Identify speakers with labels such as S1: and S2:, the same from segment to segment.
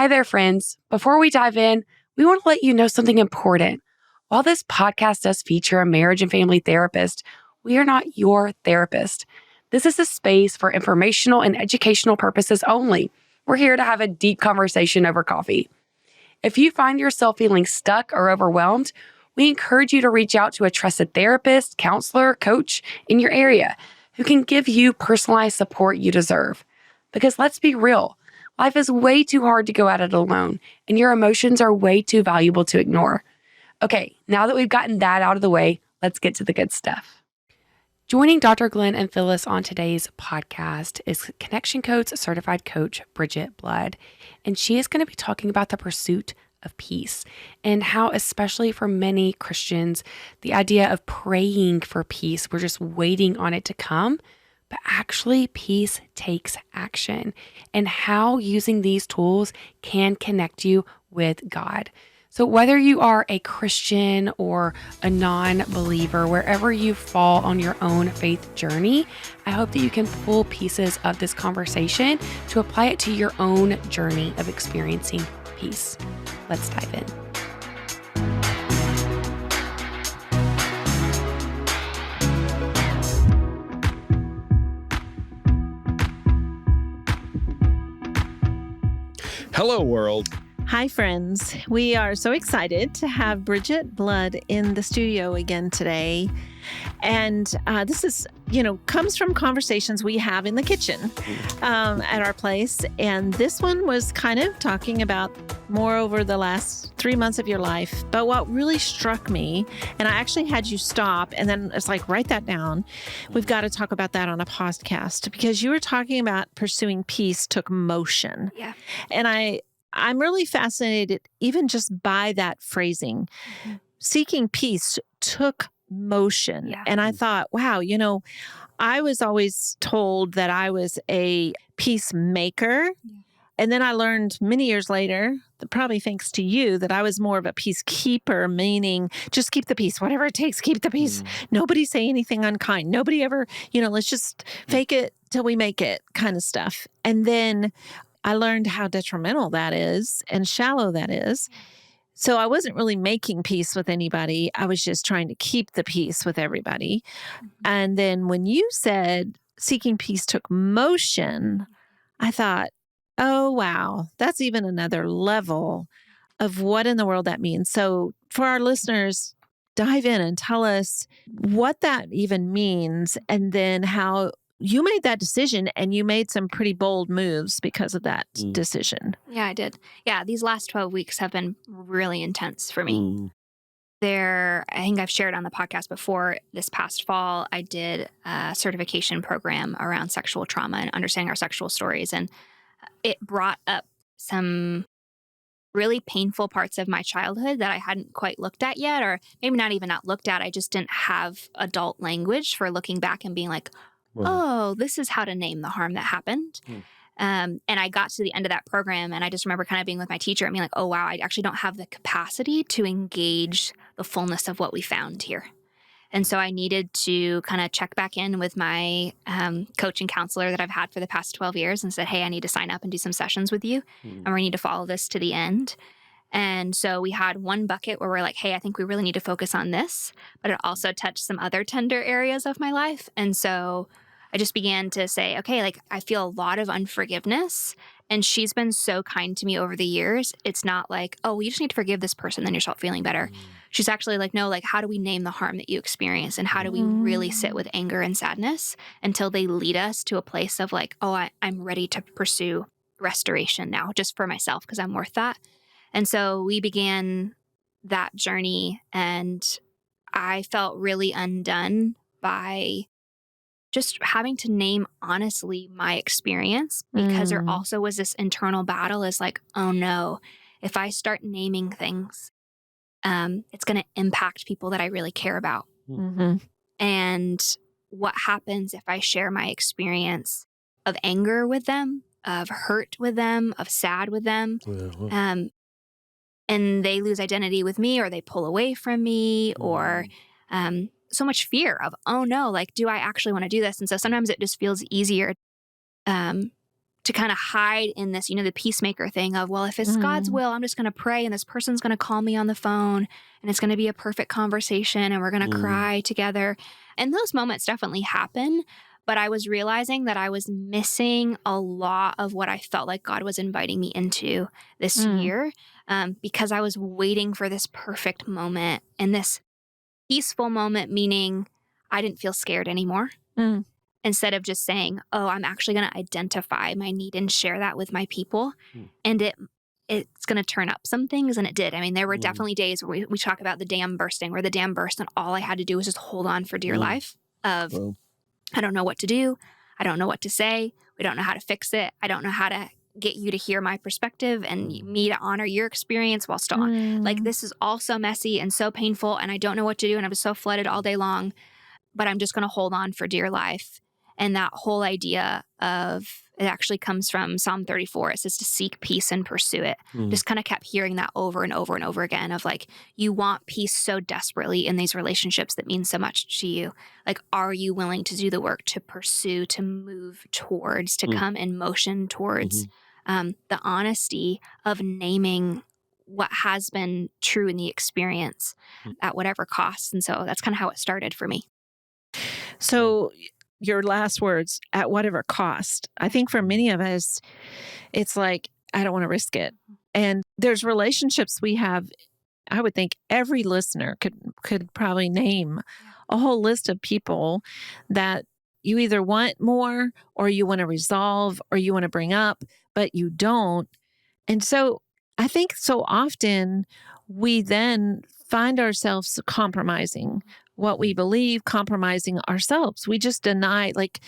S1: Hi there, friends. Before we dive in, we want to let you know something important. While this podcast does feature a marriage and family therapist, we are not your therapist. This is a space for informational and educational purposes only. We're here to have a deep conversation over coffee. If you find yourself feeling stuck or overwhelmed, we encourage you to reach out to a trusted therapist, counselor, coach in your area who can give you personalized support you deserve. Because let's be real, life is way too hard to go at it alone, and your emotions are way too valuable to ignore. Okay, now that we've gotten that out of the way, let's get to the good stuff. Joining Dr. Glenn and Phyllis on today's podcast is Connection Code's certified coach, Bridgett Blood, and she is going to be talking about the pursuit of peace and how, especially for many Christians, the idea of praying for peace, we're just waiting on it to come, but actually peace takes action, and how using these tools can connect you with God. So whether you are a Christian or a non-believer, wherever you fall on your own faith journey, I hope that you can pull pieces of this conversation to apply it to your own journey of experiencing peace. Let's dive in.
S2: Hello, world.
S3: Hi, friends. We are so excited to have Bridgett Blood in the studio again today. And this is, comes from conversations we have in the kitchen at our place. And this one was kind of talking about more over the last 3 months of your life. But what really struck me, and I actually had you stop and then it's like, write that down. We've got to talk about that on a podcast because you were talking about pursuing peace took motion.
S4: Yeah.
S3: And I'm really fascinated even just by that phrasing. Mm-hmm. Seeking peace took motion.
S4: Yeah.
S3: And I thought, wow, I was always told that I was a peacemaker. Yeah. And then I learned many years later, probably thanks to you, that I was more of a peacekeeper, meaning just keep the peace, whatever it takes, keep the peace. Nobody say anything unkind. Nobody ever, let's just fake it till we make it kind of stuff. And then I learned how detrimental that is and shallow that is. So I wasn't really making peace with anybody. I was just trying to keep the peace with everybody. And then when you said seeking peace took motion, I thought, oh, wow, that's even another level of what in the world that means. So for our listeners, dive in and tell us what that even means and then how you made that decision and you made some pretty bold moves because of that decision.
S4: Yeah, I did. Yeah, these last 12 weeks have been really intense for me. I think I've shared on the podcast before, this past fall, I did a certification program around sexual trauma and understanding our sexual stories. And it brought up some really painful parts of my childhood that I hadn't quite looked at yet, or maybe not even not looked at. I just didn't have adult language for looking back and being like, oh, this is how to name the harm that happened. And I got to the end of that program and I just remember kind of being with my teacher and being like, oh, wow, I actually don't have the capacity to engage the fullness of what we found here. And so I needed to kind of check back in with my coach and counselor that I've had for the past 12 years and said, hey, I need to sign up and do some sessions with you. And we need to follow this to the end. And so we had one bucket where we're like, hey, I think we really need to focus on this. But it also touched some other tender areas of my life. And so I just began to say, okay, like I feel a lot of unforgiveness. And she's been so kind to me over the years. It's not like, oh, well, you just need to forgive this person, then you'll start feeling better. She's actually like, no, like how do we name the harm that you experience? And how do we really sit with anger and sadness until they lead us to a place of like, oh, I'm ready to pursue restoration now just for myself because I'm worth that. And so we began that journey and I felt really undone by just having to name honestly my experience because there also was this internal battle is like, oh no, if I start naming things, it's going to impact people that I really care about. And what happens if I share my experience of anger with them, of hurt with them, of sad with them? And they lose identity with me or they pull away from me or so much fear of, oh no, like, do I actually want to do this? And so sometimes it just feels easier to kind of hide in this, the peacemaker thing of, well, if it's God's will, I'm just going to pray and this person's going to call me on the phone and it's going to be a perfect conversation and we're going to cry together. And those moments definitely happen. But I was realizing that I was missing a lot of what I felt like God was inviting me into this year because I was waiting for this perfect moment and this peaceful moment, meaning I didn't feel scared anymore. Instead of just saying, oh, I'm actually going to identify my need and share that with my people. And it's going to turn up some things. And it did. I mean, there were definitely days where we talk about the dam bursting, where the dam burst and all I had to do was just hold on for dear life of, I don't know what to do. I don't know what to say. We don't know how to fix it. I don't know how to get you to hear my perspective and me to honor your experience while still on. Like, this is all so messy and so painful and I don't know what to do. And I was so flooded all day long, but I'm just going to hold on for dear life. And that whole idea of, it actually comes from Psalm 34. It says to seek peace and pursue it. Just kind of kept hearing that over and over and over again of like, you want peace so desperately in these relationships that mean so much to you. Like, are you willing to do the work to pursue, to move towards, to come in motion towards the honesty of naming what has been true in the experience at whatever cost. And so that's kind of how it started for me.
S3: So your last words, at whatever cost. I think for many of us, it's like, I don't want to risk it. And there's relationships we have. I would think every listener could probably name a whole list of people that you either want more or you want to resolve or you want to bring up, but you don't. And so I think so often we then find ourselves compromising what we believe, compromising ourselves. We just deny, like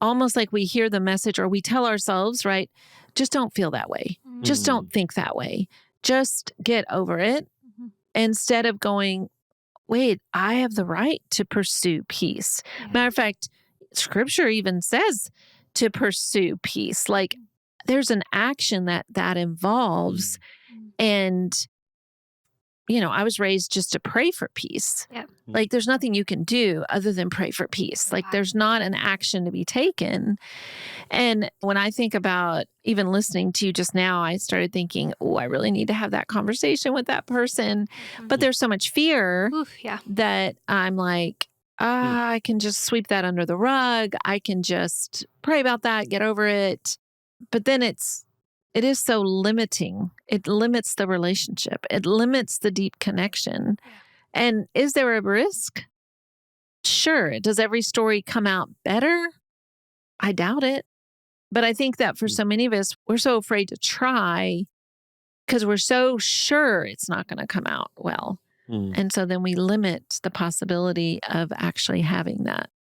S3: almost like we hear the message or we tell ourselves, right, just don't feel that way. Just don't think that way. Just get over it. Instead of going, wait, I have the right to pursue peace. Matter of fact, scripture even says to pursue peace. Like there's an action that involves. And I was raised just to pray for peace. Like there's nothing you can do other than pray for peace. Like there's not an action to be taken. And when I think about even listening to you just now, I started thinking, oh, I really need to have that conversation with that person. But there's so much fear that I'm like, I can just sweep that under the rug. I can just pray about that, get over it. But then it is so limiting. It limits the relationship. It limits the deep connection. And is there a risk? Sure. Does every story come out better? I doubt it. But I think that for so many of us, we're so afraid to try because we're so sure it's not going to come out well. And so then we limit the possibility of actually having that.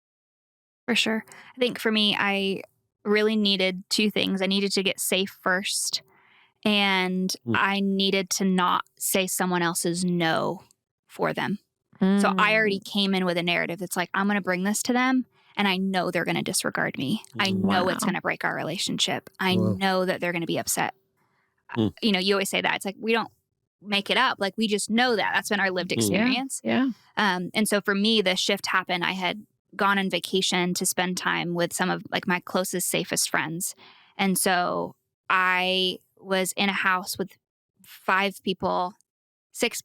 S4: For sure. I think for me, I really needed two things. I needed to get safe first, and I needed to not say someone else's no for them. So I already came in with a narrative that's like, I'm going to bring this to them, and I know they're going to disregard me. I know it's going to break our relationship. I know that they're going to be upset. You always say that. It's like, we don't make it up. Like, we just know that. That's been our lived experience. And so for me, the shift happened. I had gone on vacation to spend time with some of like my closest, safest friends. And so I was in a house with 6 people, six,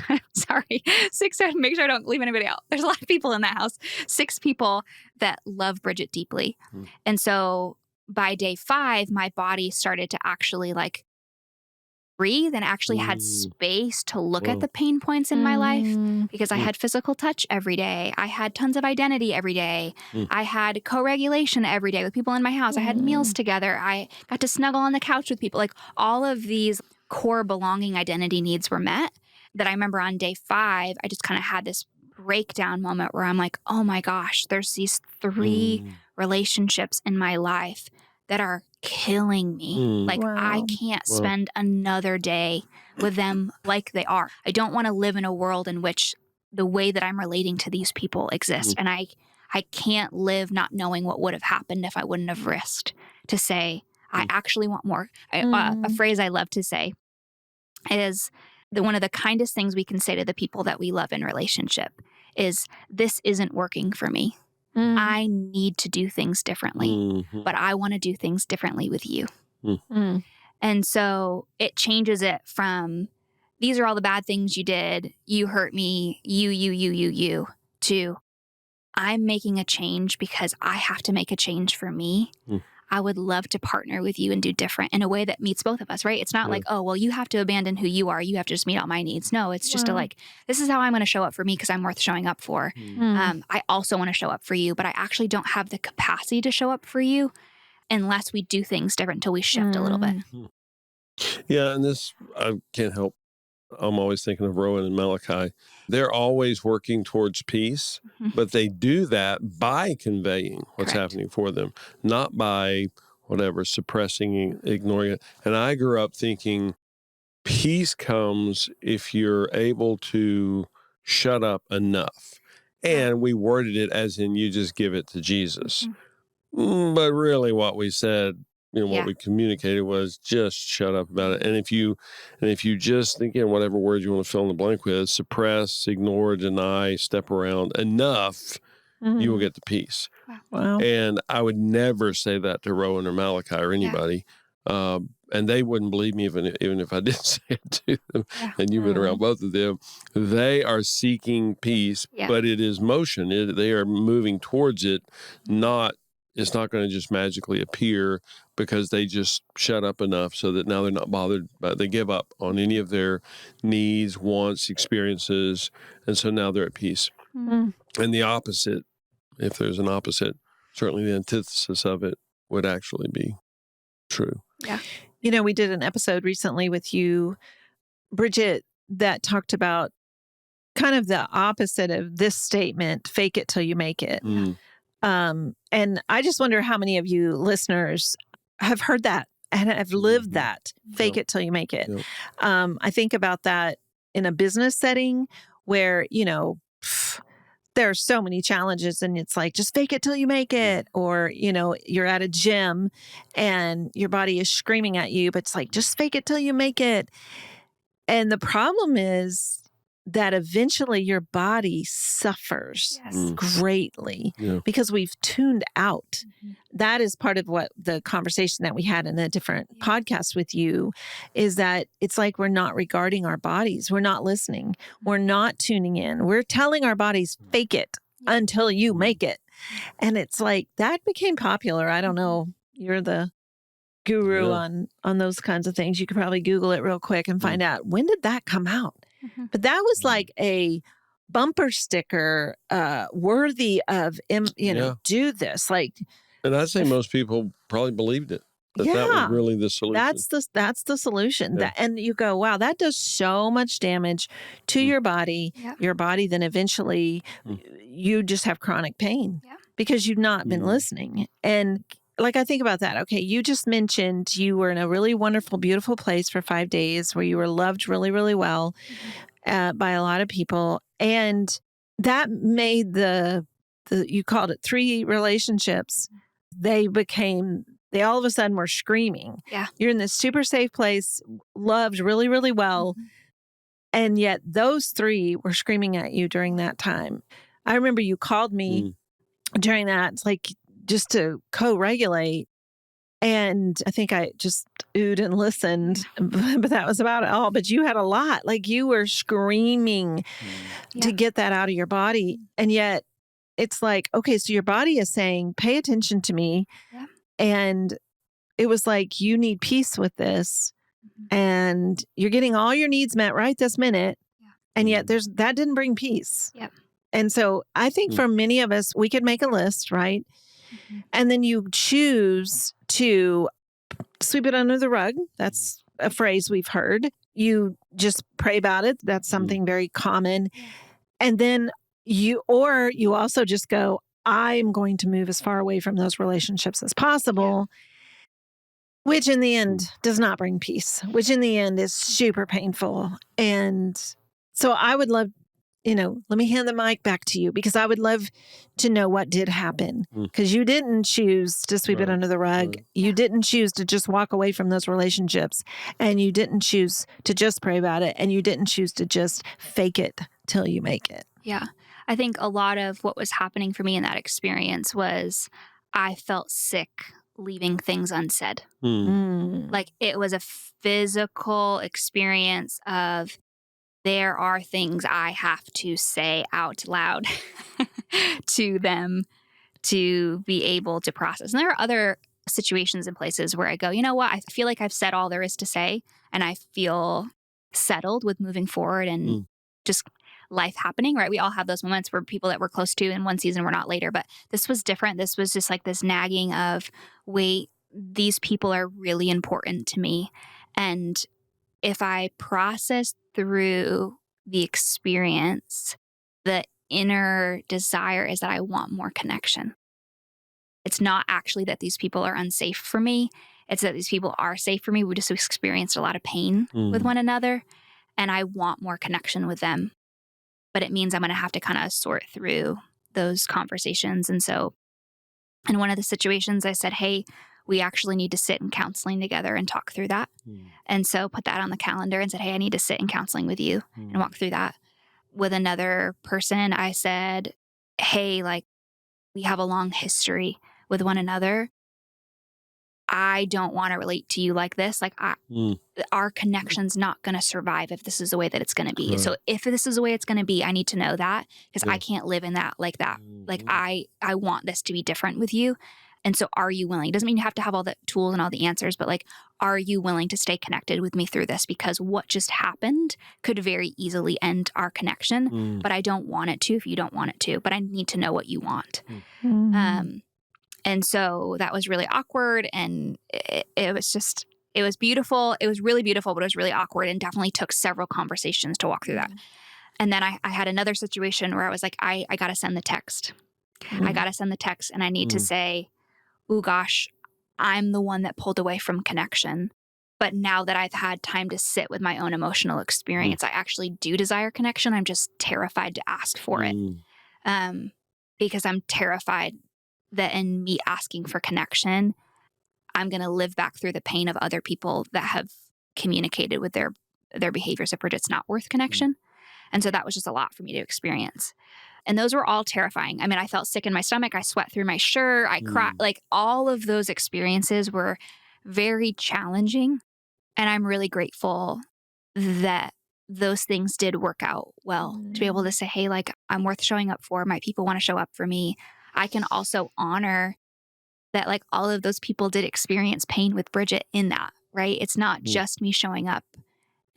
S4: make sure I don't leave anybody out. There's a lot of people in that house, 6 people that love Bridgett deeply. And so by day 5, my body started to actually like breathe and actually had space to look at the pain points in my life because I had physical touch every day. I had tons of identity every day. I had co-regulation every day with people in my house. I had meals together. I got to snuggle on the couch with people. Like all of these core belonging identity needs were met. That I remember on day 5, I just kind of had this breakdown moment where I'm like, oh my gosh, there's these 3 relationships in my life that are killing me. Like I can't spend another day with them like they are. I don't want to live in a world in which the way that I'm relating to these people exist. And I can't live not knowing what would have happened if I wouldn't have risked to say, I actually want more. A phrase I love to say is that one of the kindest things we can say to the people that we love in relationship is, this isn't working for me. I need to do things differently, but I want to do things differently with you. And so it changes it from, these are all the bad things you did. You hurt me. You, to I'm making a change because I have to make a change for me. I would love to partner with you and do different in a way that meets both of us, right? It's not like, oh, well, you have to abandon who you are. You have to just meet all my needs. No, it's just this is how I'm going to show up for me because I'm worth showing up for. I also want to show up for you, but I actually don't have the capacity to show up for you unless we do things different until we shift a little bit.
S2: Yeah, and this, I can't help. I'm always thinking of Rowan and Malachi. They're always working towards peace, but they do that by conveying what's happening for them, not by whatever, suppressing, ignoring it. And I grew up thinking peace comes if you're able to shut up enough. And we worded it as in you just give it to Jesus. But really what we said, what we communicated was just shut up about it. And if you just think, whatever word you want to fill in the blank with, suppress, ignore, deny, step around enough, you will get the peace.
S3: Wow.
S2: And I would never say that to Rowan or Malachi or anybody. And they wouldn't believe me even if I did say it to them. And you've been around both of them. They are seeking peace, but it is motion. They are moving towards it, it's not going to just magically appear because they just shut up enough so that now they're not bothered, but they give up on any of their needs, wants, experiences. And so now they're at peace. And the opposite, if there's an opposite, certainly the antithesis of it would actually be true.
S3: Yeah. We did an episode recently with you, Bridgett, that talked about kind of the opposite of this statement, fake it till you make it. And I just wonder how many of you listeners have heard that and have lived that, fake it till you make it. I think about that in a business setting where, there are so many challenges and it's like, just fake it till you make it. Or, you're at a gym and your body is screaming at you, but it's like, just fake it till you make it. And the problem is that eventually your body suffers greatly because we've tuned out. That is part of what the conversation that we had in a different podcast with you is that it's like we're not regarding our bodies. We're not listening. We're not tuning in. We're telling our bodies, fake it until you make it. And it's like that became popular. I don't know. You're the guru on those kinds of things. You could probably Google it real quick and find out, when did that come out? But that was like a bumper sticker worthy of, do this.
S2: And I'd say most people probably believed it. That was really the solution.
S3: That's the solution. And you go, wow, that does so much damage to your body. Your body, then eventually you just have chronic pain because you've not been listening. And I think about that. Okay, you just mentioned you were in a really wonderful, beautiful place for 5 days where you were loved really, really well by a lot of people. And that made you called it 3 relationships. They all of a sudden were screaming. You're in this super safe place, loved really, really well. And yet those 3 were screaming at you during that time. I remember you called me during that. It's like, just to co-regulate. And I think I just oohed and listened, but that was about it all. But you had a lot, you were screaming to get that out of your body. And yet it's like, okay, so your body is saying, pay attention to me. And it was like, you need peace with this. And you're getting all your needs met right this minute. And yet that didn't bring peace. And so I think for many of us, we could make a list, right? And then you choose to sweep it under the rug. That's a phrase we've heard. You just pray about it. That's something very common. And then you also just go, I'm going to move as far away from those relationships as possible, which in the end does not bring peace, which in the end is super painful. And so I would love, let me hand the mic back to you because I would love to know what did happen because you didn't choose to sweep it under the rug. You didn't choose to just walk away from those relationships and you didn't choose to just pray about it and you didn't choose to just fake it till you make it.
S4: Yeah. I think a lot of what was happening for me in that experience was I felt sick leaving things unsaid. Like it was a physical experience of there are things I have to say out loud to them to be able to process. And there are other situations and places where I go, you know what? I feel like I've said all there is to say, and I feel settled with moving forward and just life happening, right? We all have those moments where people that we're close to in one season were not later, but this was different. This was just like this nagging of, wait, these people are really important to me. And if I process through the experience, the inner desire is that I want more connection. It's not actually that these people are unsafe for me. It's that these people are safe for me. We just experienced a lot of pain with one another, and I want more connection with them. But it means I'm going to have to kind of sort through those conversations. And so in one of the situations, I said, hey, we actually need to sit in counseling together and talk through that. And so put that on the calendar and said, hey, I need to sit in counseling with you and walk through that. With another person, I said, hey, like, we have a long history with one another. I don't want to relate to you like this. Like, our connection's not going to survive if this is the way that it's going to be.
S2: Right.
S4: So if this is the way it's going to be, I need to know that because I can't live in that like that. Like, I want this to be different with you. And so are you willing? Doesn't mean you have to have all the tools and all the answers, but like, are you willing to stay connected with me through this? Because what just happened could very easily end our connection, but I don't want it to if you don't want it to, but I need to know what you want. And so that was really awkward. And it was beautiful. It was really beautiful, but it was really awkward and definitely took several conversations to walk through that. And then I had another situation where I was like, I got to send the text. I got to send the text and I need to say, oh gosh, I'm the one that pulled away from connection. But now that I've had time to sit with my own emotional experience, I actually do desire connection. I'm just terrified to ask for it because I'm terrified that in me asking for connection, I'm going to live back through the pain of other people that have communicated with their behaviors of Bridgett's not worth connection. And so that was just a lot for me to experience. And those were all terrifying. I mean, I felt sick in my stomach. I sweat through my shirt. I cried. Like all of those experiences were very challenging. And I'm really grateful that those things did work out well to be able to say, hey, like I'm worth showing up for. My people want to show up for me. I can also honor that like all of those people did experience pain with Bridgett in that, right? It's not just me showing up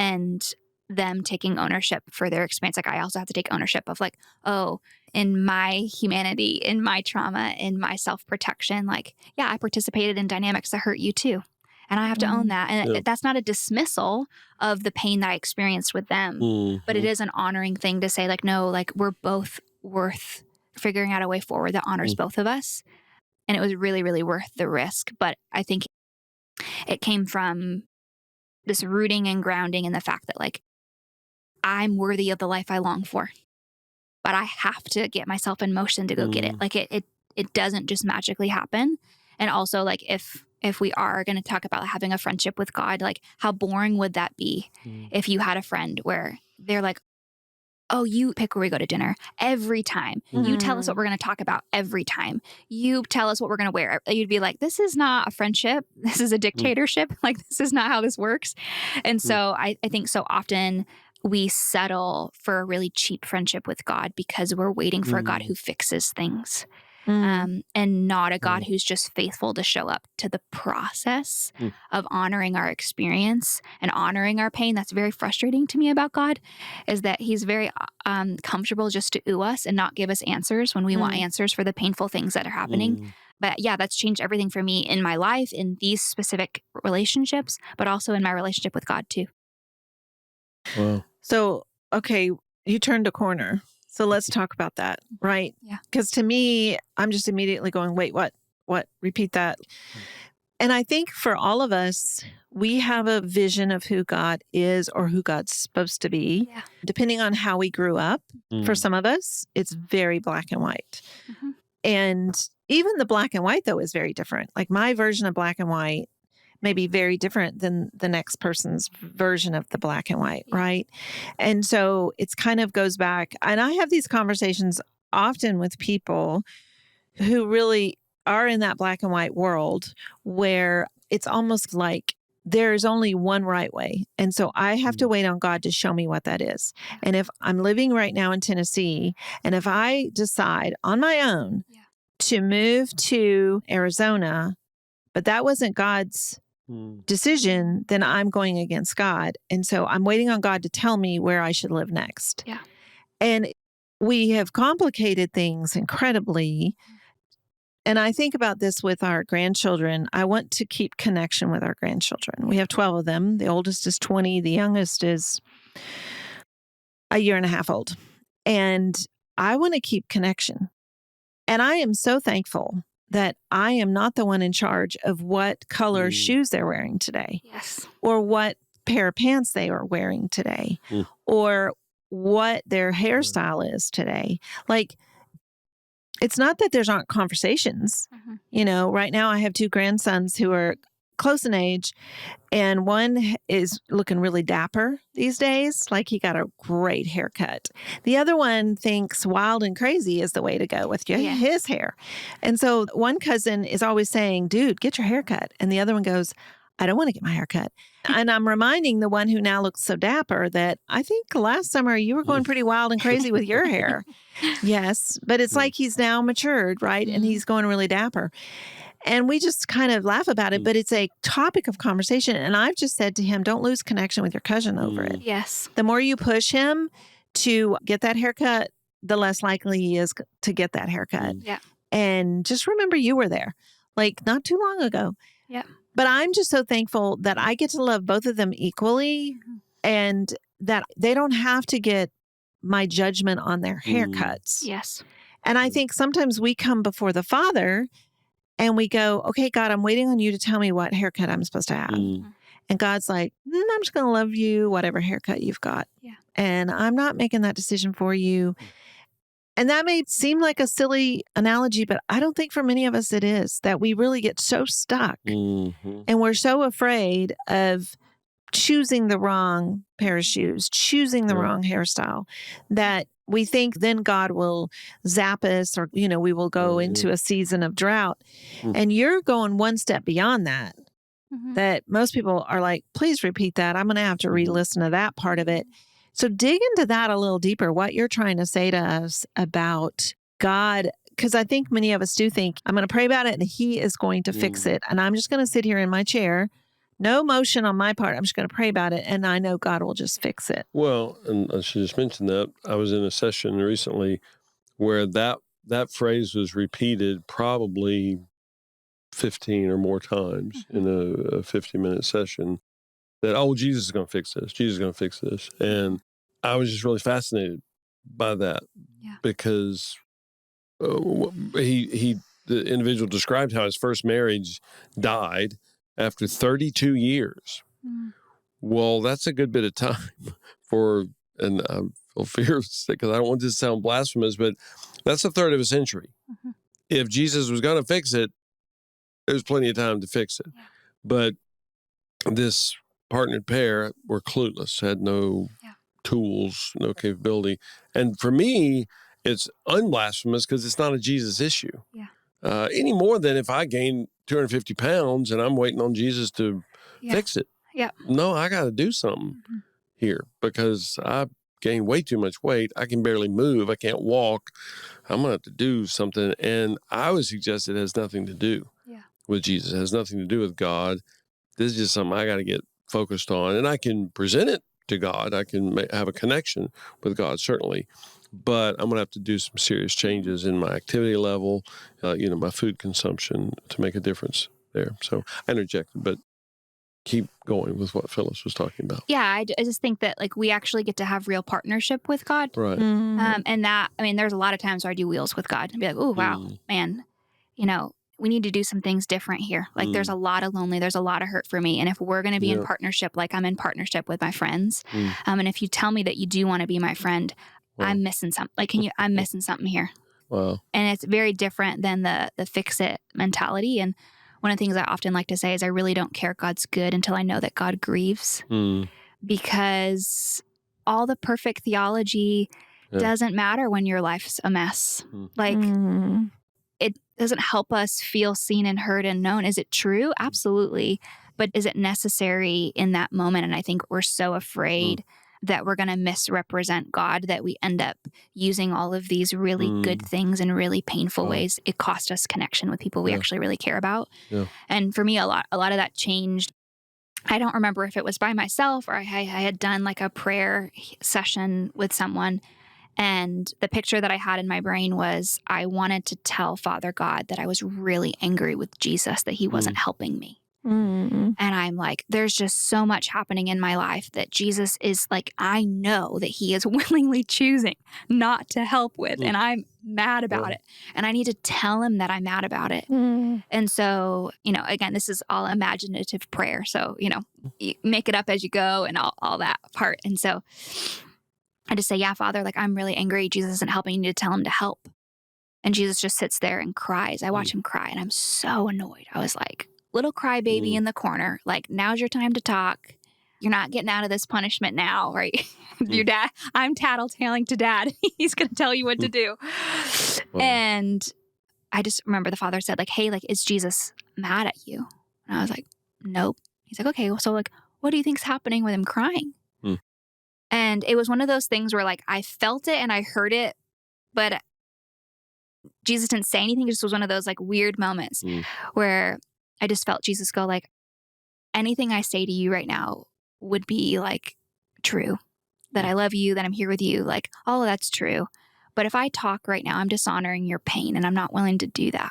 S4: and them taking ownership for their experience. Like I also have to take ownership of like, oh, in my humanity, in my trauma, in my self-protection, like, yeah, I participated in dynamics that hurt you too. And I have to own that. And that's not a dismissal of the pain that I experienced with them, but it is an honoring thing to say like, no, like we're both worth figuring out a way forward that honors both of us. And it was really, really worth the risk. But I think it came from this rooting and grounding in the fact that like, I'm worthy of the life I long for, but I have to get myself in motion to go get it. Like it doesn't just magically happen. And also like, if we are going to talk about having a friendship with God, like how boring would that be if you had a friend where they're like, oh, you pick where we go to dinner every time. You tell us what we're going to talk about every time. You tell us what we're going to wear. You'd be like, this is not a friendship. This is a dictatorship. Like, this is not how this works. And so I think so often we settle for a really cheap friendship with God because we're waiting for a God who fixes things. And not a God who's just faithful to show up to the process of honoring our experience and honoring our pain. That's very frustrating to me about God, is that he's very comfortable just to ooh us and not give us answers when we want answers for the painful things that are happening. But yeah, that's changed everything for me in my life, in these specific relationships, but also in my relationship with God too.
S2: Wow.
S3: So, okay, you turned a corner. So let's talk about that, right?
S4: Yeah.
S3: Because to me, I'm just immediately going, wait, what? Repeat that. And I think for all of us, we have a vision of who God is or who God's supposed to be, depending on how we grew up. For some of us, it's very black and white. And even the black and white, though, is very different. Like my version of black and white may be very different than the next person's version of the black and white, right? And so it's kind of goes back. And I have these conversations often with people who really are in that black and white world where it's almost like there's only one right way. And so I have to wait on God to show me what that is. And if I'm living right now in Tennessee, and if I decide on my own to move to Arizona, but that wasn't God's decision, then I'm going against God. And so I'm waiting on God to tell me where I should live next.
S4: Yeah.
S3: And we have complicated things incredibly. And I think about this with our grandchildren. I want to keep connection with our grandchildren. We have 12 of them. The oldest is 20. The youngest is a year and a half old. And I want to keep connection. And I am so thankful that I am not the one in charge of what color shoes they're wearing today.
S4: Yes.
S3: Or what pair of pants they are wearing today. Or what their hairstyle is today. Like, it's not that there's aren't conversations. You know, right now I have 2 grandsons who are close in age, and one is looking really dapper these days. Like he got a great haircut. The other one thinks wild and crazy is the way to go with his hair. And so one cousin is always saying, dude, get your hair cut. And the other one goes, I don't want to get my hair cut. And I'm reminding the one who now looks so dapper that I think last summer you were going pretty wild and crazy with your hair. Yes. But it's like he's now matured, right? And he's going really dapper. And we just kind of laugh about it, but it's a topic of conversation. And I've just said to him, don't lose connection with your cousin over it.
S4: Yes.
S3: The more you push him to get that haircut, the less likely he is to get that haircut.
S4: Yeah.
S3: And just remember you were there, like not too long ago.
S4: Yeah.
S3: But I'm just so thankful that I get to love both of them equally and that they don't have to get my judgment on their haircuts.
S4: Yes.
S3: And I think sometimes we come before the Father and we go, okay, God, I'm waiting on you to tell me what haircut I'm supposed to have. And God's like, I'm just going to love you, whatever haircut you've got.
S4: Yeah.
S3: And I'm not making that decision for you. And that may seem like a silly analogy, but I don't think for many of us it is, that we really get so stuck and we're so afraid of choosing the wrong pair of shoes, choosing the wrong hairstyle, that we think then God will zap us or, you know, we will go into a season of drought. And you're going one step beyond that, that most people are like, please repeat that. I'm going to have to re-listen to that part of it. So dig into that a little deeper, what you're trying to say to us about God, because I think many of us do think, I'm going to pray about it and he is going to fix it. And I'm just going to sit here in my chair, no motion on my part. I'm just going to pray about it. And I know God will just fix it.
S2: Well, and I should just mention that I was in a session recently where that phrase was repeated probably 15 or more times in a 50-minute session. That, oh, Jesus is going to fix this. Jesus is going to fix this. And I was just really fascinated by that because the individual described how his first marriage died after 32 years. Well, that's a good bit of time for, and I feel fearless because I don't want this to sound blasphemous, but that's a third of a century. If Jesus was going to fix it, there's plenty of time to fix it. But this partnered pair were clueless, had no tools, no capability. And for me, it's unblasphemous because it's not a Jesus issue. Any more than if I gain 250 pounds and I'm waiting on Jesus to fix it. No, I got to do something here because I gained way too much weight. I can barely move. I can't walk. I'm going to have to do something. And I would suggest it has nothing to do with Jesus. It has nothing to do with God. This is just something I got to get focused on. And I can present it to God. I can have a connection with God, certainly. But I'm going to have to do some serious changes in my activity level, my food consumption to make a difference there. So I interjected, but keep going with what Phyllis was talking about.
S4: Yeah, I just think that like we actually get to have real partnership with God.
S2: Right.
S4: And that, I mean, there's a lot of times where I do wheels with God and be like, oh, wow, man, we need to do some things different here. Like there's a lot of lonely, there's a lot of hurt for me. And if we're going to be in partnership, like I'm in partnership with my friends. And if you tell me that you do want to be my friend, I'm missing something. Like, I'm missing something here.
S2: Wow.
S4: And it's very different than the fix it mentality. And one of the things I often like to say is I really don't care God's good until I know that God grieves, because all the perfect theology doesn't matter when your life's a mess. Like, it doesn't help us feel seen and heard and known. Is it true? Absolutely. But is it necessary in that moment? And I think we're so afraid that we're going to misrepresent God that we end up using all of these really good things in really painful ways. It cost us connection with people we actually really care about. And for me, a lot of that changed. I don't remember if it was by myself or I had done like a prayer session with someone. And the picture that I had in my brain was I wanted to tell Father God that I was really angry with Jesus, that he wasn't helping me. And I'm like, there's just so much happening in my life that Jesus is like, I know that he is willingly choosing not to help with. And I'm mad about it. And I need to tell him that I'm mad about it. And so, again, this is all imaginative prayer. So, you make it up as you go and all that part. And so I just say, yeah, Father, like I'm really angry. Jesus isn't helping. You need to tell him to help. And Jesus just sits there and cries. I watch him cry and I'm so annoyed. I was like, little crybaby in the corner. Like, now's your time to talk. You're not getting out of this punishment now, right? Your dad, I'm tattletaling to dad. He's going to tell you what to do. And I just remember the Father said like, hey, like, is Jesus mad at you? And I was like, nope. He's like, okay, well, so like, what do you think's happening with him crying? And it was one of those things where like, I felt it and I heard it, but Jesus didn't say anything. It just was one of those like weird moments where I just felt Jesus go like, anything I say to you right now would be like true, that I love you, that I'm here with you. Like all of that's true. But if I talk right now, I'm dishonoring your pain and I'm not willing to do that.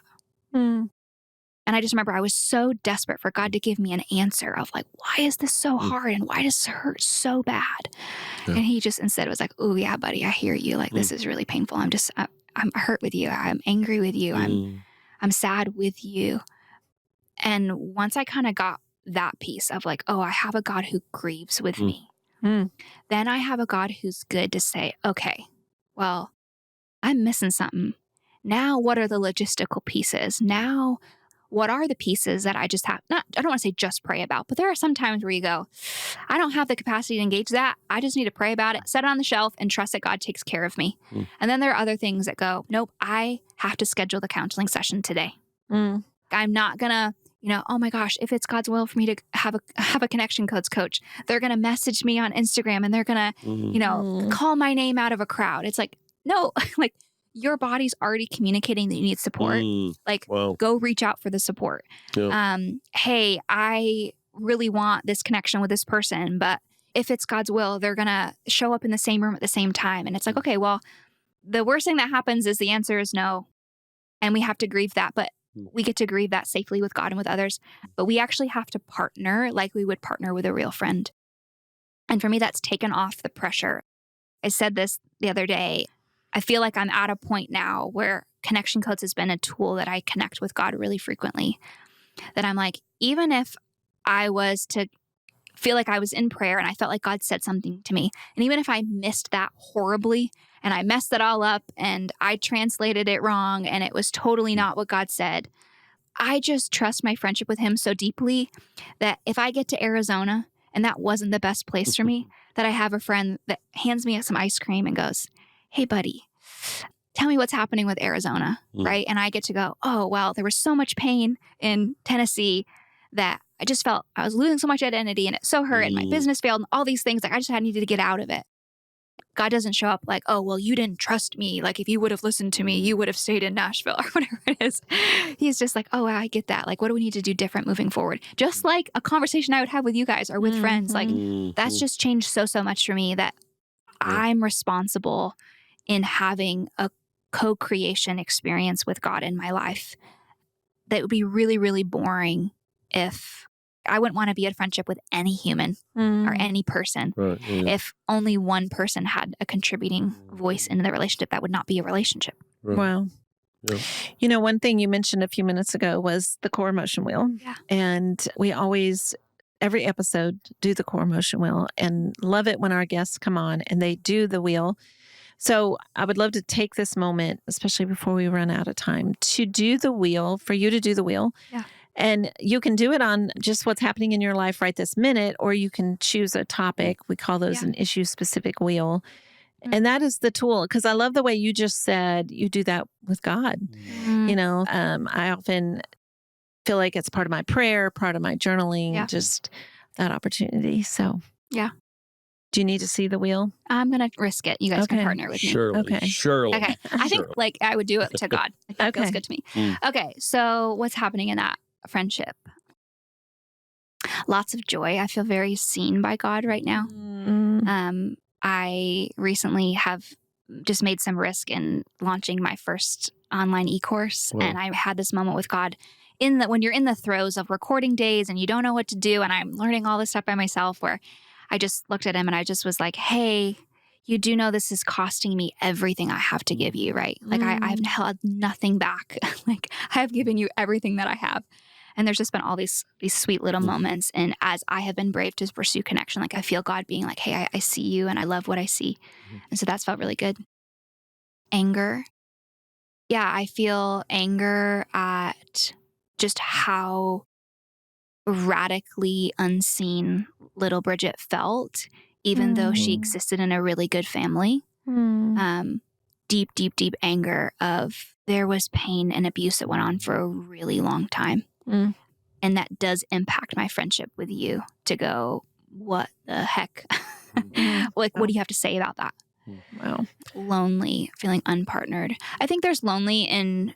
S4: And I just remember I was so desperate for God to give me an answer of like, why is this so hard? And why does it hurt so bad? And he just instead was like, oh yeah, buddy, I hear you. Like, this is really painful. I'm hurt with you. I'm angry with you. I'm sad with you. And once I kind of got that piece of like, oh, I have a God who grieves with me. Then I have a God who's good to say, okay, well, I'm missing something. Now, what are the logistical pieces? Now, what are the pieces that I just have? I don't want to say just pray about, but there are some times where you go, I don't have the capacity to engage that. I just need to pray about it, set it on the shelf and trust that God takes care of me. And then there are other things that go, nope, I have to schedule the counseling session today. I'm not going to, oh my gosh, if it's God's will for me to have a connection codes coach, they're going to message me on Instagram and they're going to, call my name out of a crowd. It's like, no, like your body's already communicating that you need support. Like, go reach out for the support. Hey, I really want this connection with this person, but if it's God's will, they're going to show up in the same room at the same time. And it's like, okay, well, the worst thing that happens is the answer is no. And we have to grieve that, but we get to grieve that safely with God and with others. But we actually have to partner like we would partner with a real friend. And for me, that's taken off the pressure. I said this the other day. I feel like I'm at a point now where connection codes has been a tool that I connect with God really frequently. That I'm like, even if I was to feel like I was in prayer and I felt like God said something to me, and even if I missed that horribly and I messed it all up and I translated it wrong and it was totally not what God said, I just trust my friendship with him so deeply that if I get to Arizona and that wasn't the best place for me, that I have a friend that hands me some ice cream and goes, hey, buddy, tell me what's happening with Arizona, right? And I get to go, oh, well, there was so much pain in Tennessee that I just felt I was losing so much identity and it so hurt and my business failed and all these things. Like, I just needed to get out of it. God doesn't show up like, oh, well, you didn't trust me. Like, if you would have listened to me, you would have stayed in Nashville or whatever it is. He's just like, oh, I get that. Like, what do we need to do different moving forward? Just like a conversation I would have with you guys or with friends. Like, that's just changed so much for me that I'm responsible in having a co-creation experience with God in my life that would be really, really boring if I wouldn't want to be in friendship with any human or any person. If only one person had a contributing voice in the relationship, that would not be a relationship.
S3: Wow. One thing you mentioned a few minutes ago was the core emotion wheel. And we always, every episode, do the core emotion wheel and love it when our guests come on and they do the wheel. So I would love to take this moment, especially before we run out of time, to do the wheel, for you to do the wheel. And you can do it on just what's happening in your life right this minute, or you can choose a topic. We call those an issue specific wheel. And that is the tool. Because I love the way you just said you do that with God. You know, I often feel like it's part of my prayer, part of my journaling, just that opportunity. So,
S4: yeah.
S3: Do you need to see the wheel?
S4: I'm going to risk it. You guys can partner with me.
S2: Surely.
S4: Okay. I think like I would do it to God. Like, that feels good to me. Okay. So what's happening in that friendship? Lots of joy. I feel very seen by God right now. I recently have just made some risk in launching my first online e-course. And I had this moment with God when you're in the throes of recording days and you don't know what to do. And I'm learning all this stuff by myself, where I just looked at him and I just was like, hey, you do know this is costing me everything I have to give you, right? Like I've held nothing back. Like I have given you everything that I have. And there's just been all these sweet little moments. And as I have been brave to pursue connection, like I feel God being like, hey, I see you and I love what I see. And so that's felt really good. Anger. Yeah, I feel anger at just how radically unseen little Bridgett felt, even though she existed in a really good family. Deep, deep, deep anger of there was pain and abuse that went on for a really long time. And that does impact my friendship with you to go, what the heck? Like, what do you have to say about that?
S3: Wow.
S4: Lonely, feeling unpartnered. I think there's lonely in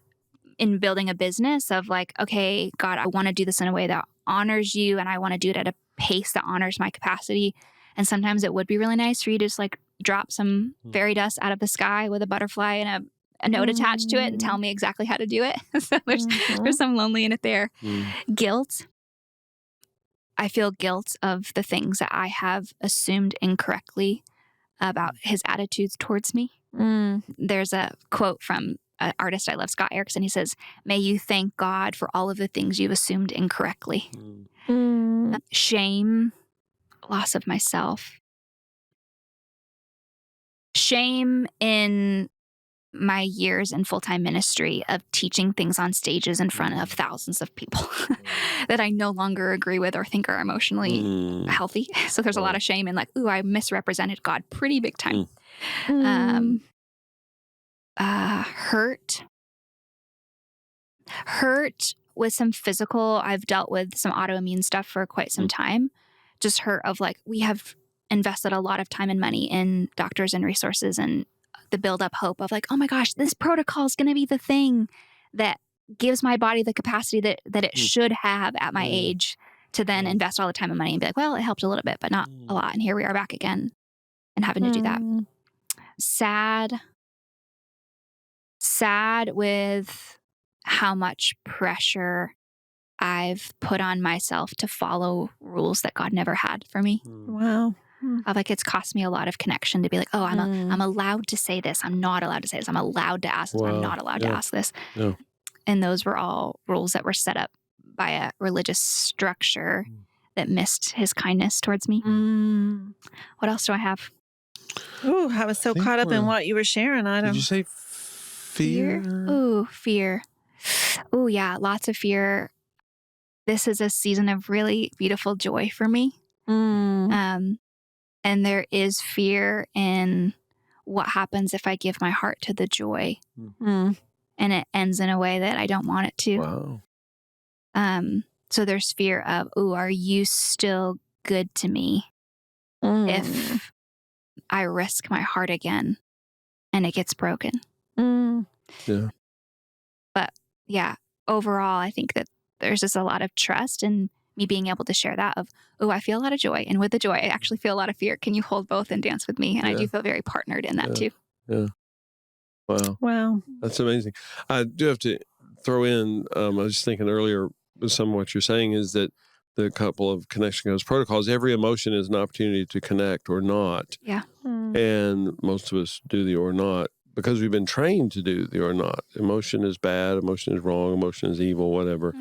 S4: building a business of like, okay, God, I want to do this in a way that honors you, and I want to do it at a pace that honors my capacity. And sometimes it would be really nice for you to just like drop some fairy dust out of the sky with a butterfly and a note attached to it and tell me exactly how to do it. So there's some lonely in it there. Guilt. I feel guilt of the things that I have assumed incorrectly about his attitudes towards me. There's a quote from an artist I love, Scott Erickson. He says, may you thank God for all of the things you've assumed incorrectly. Shame, loss of myself. Shame in my years in full-time ministry of teaching things on stages in front of thousands of people that I no longer agree with or think are emotionally healthy. So there's a lot of shame in like, ooh, I misrepresented God pretty big time. Hurt with some physical. I've dealt with some autoimmune stuff for quite some time. Just hurt of like, we have invested a lot of time and money in doctors and resources and the build up hope of like, oh my gosh, this protocol is going to be the thing that gives my body the capacity that it should have at my age to then invest all the time and money and be like, well, it helped a little bit, but not a lot. And here we are back again and having to do that. Sad with how much pressure I've put on myself to follow rules that God never had for me.
S3: Wow.
S4: Of like, it's cost me a lot of connection to be like, oh, I'm allowed to say this. I'm not allowed to say this. I'm allowed to ask this. I'm not allowed to ask this. And those were all rules that were set up by a religious structure that missed his kindness towards me. What else do I have?
S3: Ooh, I was so caught up in what you were sharing.
S2: Did you say fear?
S4: Ooh, fear. Ooh, yeah, lots of fear. This is a season of really beautiful joy for me. And there is fear in what happens if I give my heart to the joy and it ends in a way that I don't want it to. So there's fear of, ooh, are you still good to me if I risk my heart again and it gets broken? But yeah, overall, I think that there's just a lot of trust in me being able to share that of, oh, I feel a lot of joy. And with the joy, I actually feel a lot of fear. Can you hold both and dance with me? And I do feel very partnered in that too.
S3: Wow.
S2: That's amazing. I do have to throw in, I was just thinking earlier, some of what you're saying is that the couple of connection goes protocols, every emotion is an opportunity to connect or not. And most of us do the or not because we've been trained to do the or not. Emotion is bad, emotion is wrong, emotion is evil, whatever.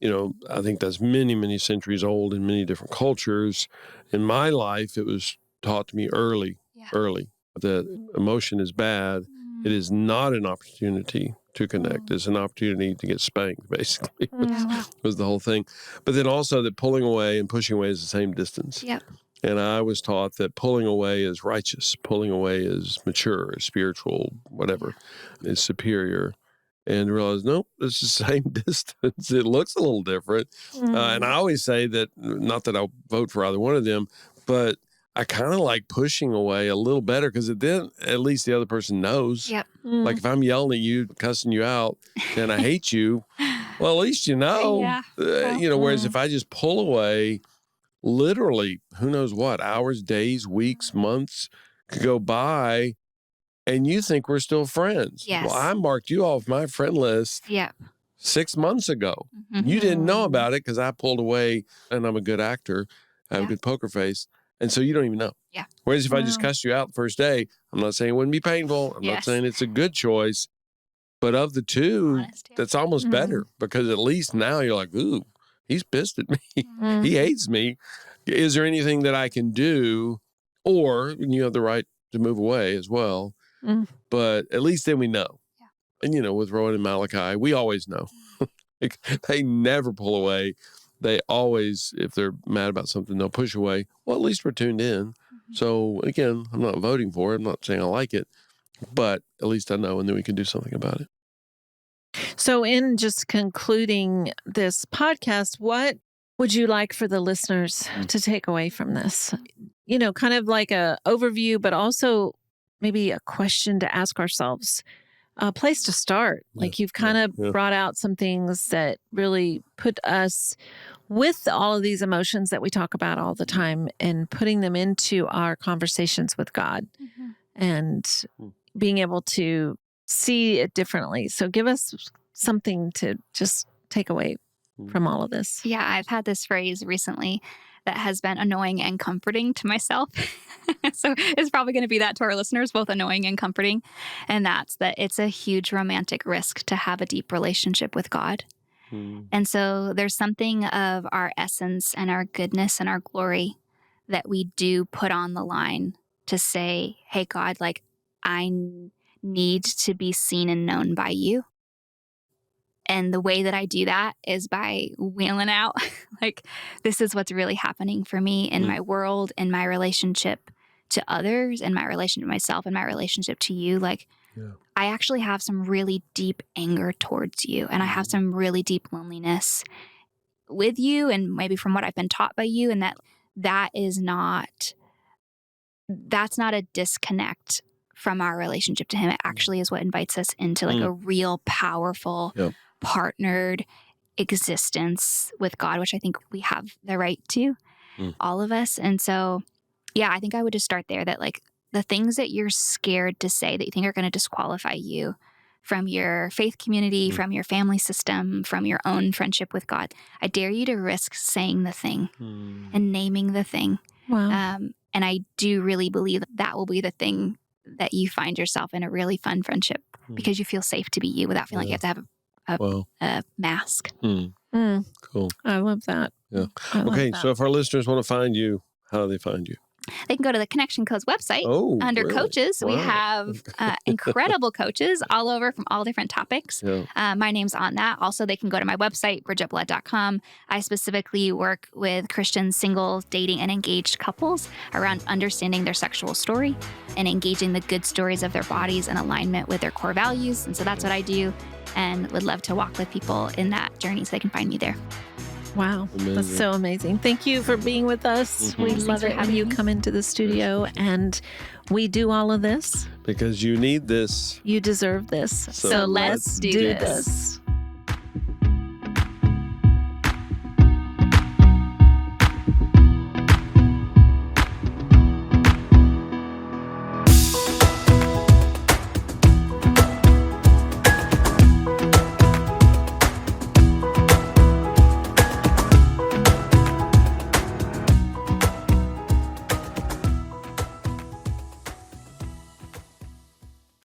S2: You know, I think that's many, many centuries old in many different cultures. In my life, it was taught to me early, that emotion is bad. It is not an opportunity to connect. It's an opportunity to get spanked, basically,
S4: Wow.
S2: was the whole thing. But then also that pulling away and pushing away is the same distance.
S4: Yep.
S2: And I was taught that pulling away is righteous, pulling away is mature, is spiritual, whatever, is superior. And realized, nope, it's the same distance. It looks a little different. And I always say that, not that I'll vote for either one of them, but I kind of like pushing away a little better because then at least the other person knows.
S4: Yep.
S2: Like if I'm yelling at you, cussing you out, and I hate you, well, at least you know.
S4: Yeah.
S2: Whereas if I just pull away, literally, who knows what, hours, days, weeks, months could go by, and you think we're still friends.
S4: Yes.
S2: Well, I marked you off my friend list
S4: Yep.
S2: 6 months ago.
S4: Mhm.
S2: You didn't know about it because I pulled away, and I'm a good actor. I have
S4: Yeah.
S2: a good poker face. And so you don't even know.
S4: Yeah.
S2: Whereas if I just cussed you out the first day, I'm not saying it wouldn't be painful. I'm not
S4: Yes.
S2: saying it's a good choice. But of the two,
S4: Honest, yeah.
S2: that's almost better because at least now you're like, ooh, he's pissed at me. He hates me. Is there anything that I can do? Or you have the right to move away as well. But at least then we know.
S4: Yeah.
S2: And, with Rowan and Malachi, we always know. They never pull away. They always, if they're mad about something, they'll push away. Well, at least we're tuned in. So again, I'm not voting for it. I'm not saying I like it, but at least I know, and then we can do something about it.
S3: So in just concluding this podcast, what would you like for the listeners to take away from this? Kind of like a overview, but also maybe a question to ask ourselves, a place to start. Like you've kind of brought out some things that really put us with all of these emotions that we talk about all the time and putting them into our conversations with God and being able to see it differently. So give us something to just take away from all of this.
S4: Yeah, I've had this phrase recently that has been annoying and comforting to myself. So it's probably going to be that to our listeners, both annoying and comforting. And that's that it's a huge romantic risk to have a deep relationship with God. And so there's something of our essence and our goodness and our glory that we do put on the line to say, hey, God, like I need to be seen and known by you. And the way that I do that is by wheeling out, like, this is what's really happening for me in my world, in my relationship to others, in my relationship to myself, in my relationship to you. Like, I actually have some really deep anger towards you, and I have some really deep loneliness with you, and maybe from what I've been taught by you, and that's not a disconnect from our relationship to him. It actually is what invites us into like a real powerful partnered existence with God, which I think we have the right to, all of us. And so, yeah, I think I would just start there, that like the things that you're scared to say that you think are going to disqualify you from your faith community, from your family system, from your own friendship with God, I dare you to risk saying the thing and naming the thing.
S3: Wow.
S4: And I do really believe that will be the thing that you find yourself in a really fun friendship because you feel safe to be you without feeling like you have to have a mask.
S2: Cool.
S3: I love that.
S2: Yeah. Okay, so if our listeners want to find you, how do they find you?
S4: They can go to the Connection Codes website under
S2: really?
S4: coaches.
S2: Wow.
S4: We have incredible coaches all over from all different topics. My name's on that. Also, they can go to my website, bridgettblood.com. I specifically work with Christian single, dating, and engaged couples around understanding their sexual story and engaging the good stories of their bodies in alignment with their core values. And so that's what I do, and would love to walk with people in that journey, so they can find me there.
S3: Wow. Amazing. That's so amazing. Thank you for being with us. We love it when you come into the studio, and we do all of this
S2: because you need this.
S3: You deserve this.
S4: So let's do this.